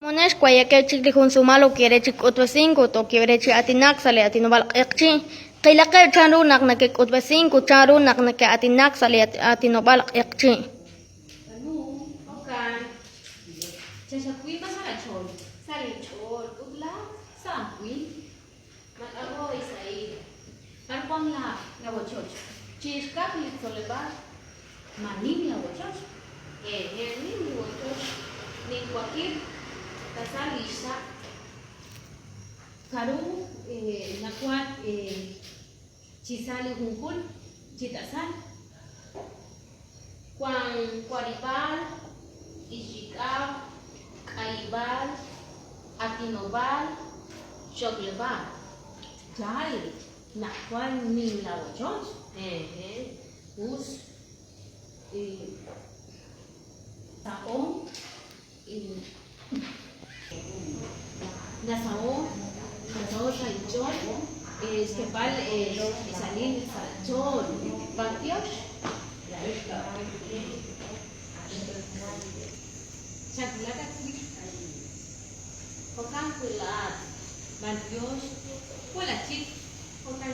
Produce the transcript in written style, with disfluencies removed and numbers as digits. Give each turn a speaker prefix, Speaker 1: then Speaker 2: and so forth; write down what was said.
Speaker 1: Monesh kwaya ke chikli hun sumalo quiere chik otwa cinco to quiere chi atinak sale atinobal ekchi qila ke chanru nak na ke otwa cinco chanru nak na ke atinak sale atinobal ekchi
Speaker 2: Chashakuy masala chol. Sali chol. Utla. Sampuy. Mag-aro isay. Parpang la wachol. Chishkap litsoleba. Manim la wachol. Nim la wachol. Nin kwakir. Tasalisa. Karu. Nakwat. Chisali hunkul. Chitasal. Kwaribal. Ishikab. Kaibal, Atinobal, Choglebal. Jai, Nakwan Nim la wachos. Us, Taon, Nasaon Salchón, Esquepal, Salin Salchón, Patios, Chaculata. Hokan kulat, bandios, kulachit, hokan